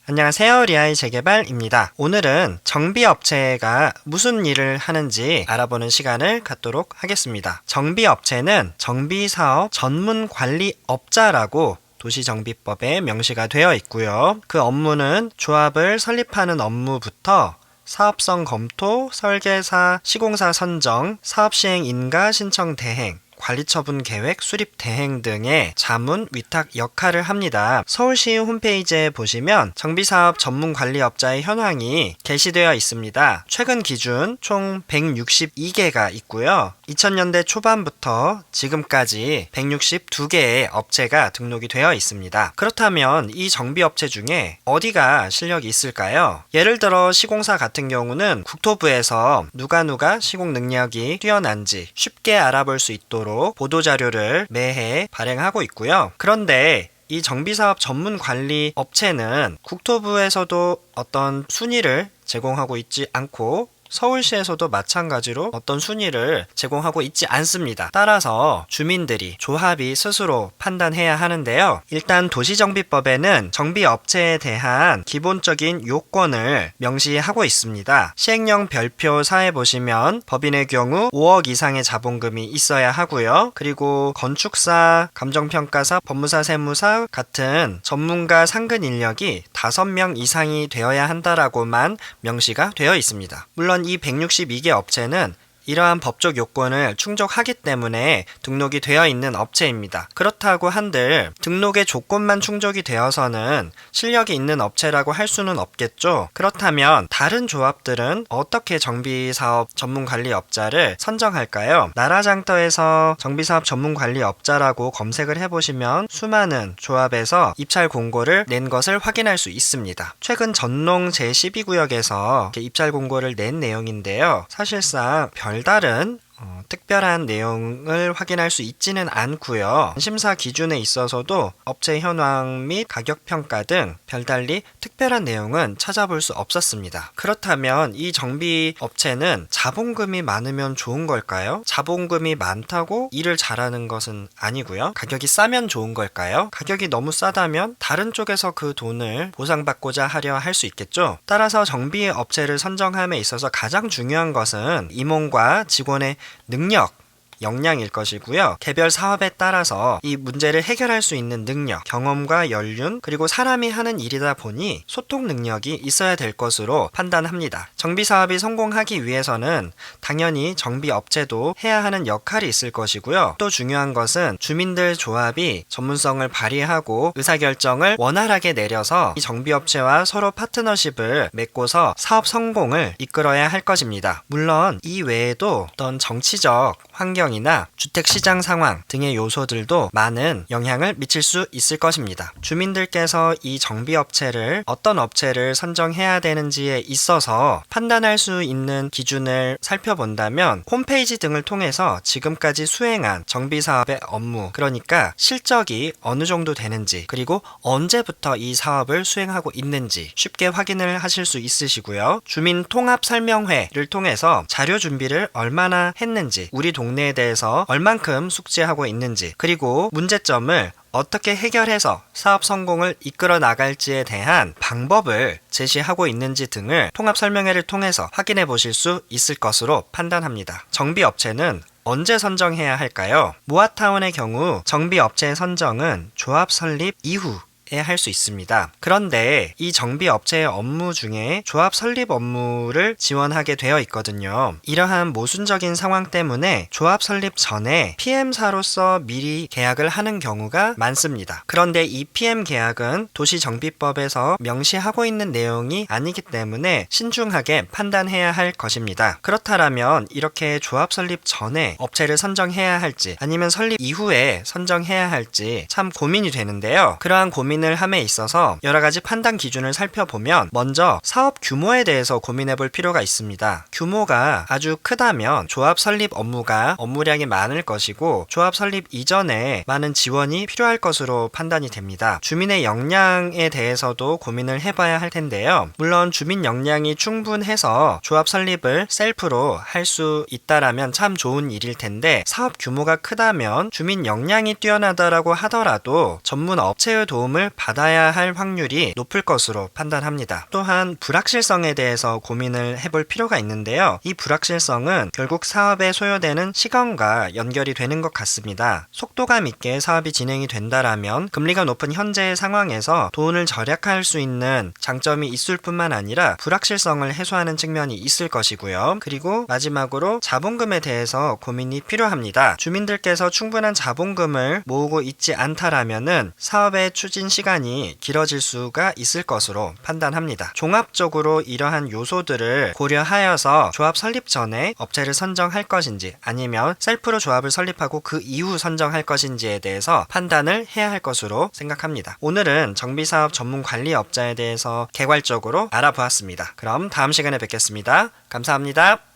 안녕하세요. 리아이 재개발입니다. 오늘은 정비업체가 무슨 일을 하는지 알아보는 시간을 갖도록 하겠습니다. 정비업체는 정비사업 전문관리업자라고 도시정비법에 명시가 되어 있고요. 그 업무는 조합을 설립하는 업무부터 사업성 검토, 설계사, 시공사 선정, 사업시행 인가 신청 대행, 관리처분 계획, 수립 대행 등의 자문 위탁 역할을 합니다. 서울시 홈페이지에 보시면 정비사업 전문관리업자의 현황이 게시되어 있습니다. 최근 기준 총 162개가 있고요. 2000년대 초반부터 지금까지 162개의 업체가 등록이 되어 있습니다. 그렇다면 이 정비업체 중에 어디가 실력이 있을까요? 예를 들어 시공사 같은 경우는 국토부에서 누가 시공 능력이 뛰어난지 쉽게 알아볼 수 있도록 보도자료를 매해 발행하고 있고요. 그런데 이 정비사업 전문관리 업체는 국토부에서도 어떤 순위를 제공하고 있지 않고 서울시에서도 마찬가지로 어떤 순위를 제공하고 있지 않습니다. 따라서 주민들이, 조합이 스스로 판단해야 하는데요. 일단 도시정비법에는 정비업체에 대한 기본적인 요건을 명시하고 있습니다. 시행령 별표사에 보시면 법인의 경우 5억 이상의 자본금이 있어야 하고요. 그리고 건축사, 감정평가사, 법무사, 세무사 같은 전문가 상근 인력이 5명 이상이 되어야 한다라고만 명시가 되어 있습니다. 물론 이 162개 업체는 이러한 법적 요건을 충족하기 때문에 등록이 되어 있는 업체입니다. 그렇다고 한들 등록의 조건만 충족이 되어서는 실력이 있는 업체라고 할 수는 없겠죠. 그렇다면 다른 조합들은 어떻게 정비사업 전문관리업자를 선정할까요? 나라장터에서 정비사업 전문관리업자라고 검색을 해보시면 수많은 조합에서 입찰 공고를 낸 것을 확인할 수 있습니다. 최근 전농 제12구역에서 입찰 공고를 낸 내용인데요. 사실상 별다른 특별한 내용을 확인할 수 있지는 않고요. 심사 기준에 있어서도 업체 현황 및 가격 평가 등 별달리 특별한 내용은 찾아볼 수 없었습니다. 그렇다면 이 정비 업체는 자본금이 많으면 좋은 걸까요? 자본금이 많다고 일을 잘하는 것은 아니고요. 가격이 싸면 좋은 걸까요? 가격이 너무 싸다면 다른 쪽에서 그 돈을 보상받고자 하려 할 수 있겠죠. 따라서 정비 업체를 선정함에 있어서 가장 중요한 것은 임원과 직원의 능력, 역량일 것이고요. 개별 사업에 따라서 이 문제를 해결할 수 있는 능력, 경험과 연륜, 그리고 사람이 하는 일이다 보니 소통 능력이 있어야 될 것으로 판단합니다. 정비 사업이 성공하기 위해서는 당연히 정비 업체도 해야 하는 역할이 있을 것이고요. 또 중요한 것은 주민들 조합이 전문성을 발휘하고 의사결정을 원활하게 내려서 이 정비 업체와 서로 파트너십을 맺고서 사업 성공을 이끌어야 할 것입니다. 물론 이 외에도 어떤 정치적 환경이나 주택시장 상황 등의 요소들도 많은 영향을 미칠 수 있을 것입니다. 주민들께서 이 정비업체를 어떤 업체를 선정해야 되는지에 있어서 판단할 수 있는 기준을 살펴본다면 홈페이지 등을 통해서 지금까지 수행한 정비사업의 업무, 그러니까 실적이 어느 정도 되는지, 그리고 언제부터 이 사업을 수행하고 있는지 쉽게 확인을 하실 수 있으시고요. 주민통합설명회를 통해서 자료 준비를 얼마나 했는지, 우리 동네에 대해서 얼만큼 숙지하고 있는지, 그리고 문제점을 어떻게 해결해서 사업 성공을 이끌어 나갈지에 대한 방법을 제시하고 있는지 등을 통합설명회를 통해서 확인해 보실 수 있을 것으로 판단합니다. 정비업체는 언제 선정해야 할까요? 모아타운의 경우 정비업체 선정은 조합 설립 이후 할 수 있습니다. 그런데 이 정비업체의 업무 중에 조합 설립 업무를 지원하게 되어 있거든요. 이러한 모순적인 상황 때문에 조합 설립 전에 PM사로서 미리 계약을 하는 경우가 많습니다. 그런데 이 PM 계약은 도시정비법에서 명시하고 있는 내용이 아니기 때문에 신중하게 판단해야 할 것입니다. 그렇다면 이렇게 조합 설립 전에 업체를 선정해야 할지 아니면 설립 이후에 선정해야 할지 참 고민이 되는데요. 그러한 고민을 함에 있어서 여러 가지 판단 기준을 살펴보면 먼저 사업 규모에 대해서 고민해 볼 필요가 있습니다. 규모가 아주 크다면 조합 설립 업무가 업무량이 많을 것이고 조합 설립 이전에 많은 지원이 필요할 것으로 판단이 됩니다. 주민의 역량에 대해서도 고민을 해봐야 할 텐데요. 물론 주민 역량이 충분해서 조합 설립을 셀프로 할 수 있다라면 참 좋은 일일 텐데 사업 규모가 크다면 주민 역량이 뛰어나다라고 하더라도 전문 업체의 도움을 받아야 할 확률이 높을 것으로 판단합니다. 또한 불확실성에 대해서 고민을 해볼 필요가 있는데요. 이 불확실성은 결국 사업에 소요되는 시간과 연결이 되는 것 같습니다. 속도감 있게 사업이 진행이 된다라면 금리가 높은 현재의 상황에서 돈을 절약할 수 있는 장점이 있을 뿐만 아니라 불확실성을 해소하는 측면이 있을 것이고요. 그리고 마지막으로 자본금에 대해서 고민이 필요합니다. 주민들께서 충분한 자본금을 모으고 있지 않다라면은 사업의 추진 시간이 길어질 수가 있을 것으로 판단합니다. 종합적으로 이러한 요소들을 고려하여서 조합 설립 전에 업체를 선정할 것인지 아니면 셀프로 조합을 설립하고 그 이후 선정할 것인지에 대해서 판단을 해야 할 것으로 생각합니다. 오늘은 정비사업 전문 관리업자에 대해서 개괄적으로 알아보았습니다. 그럼 다음 시간에 뵙겠습니다. 감사합니다.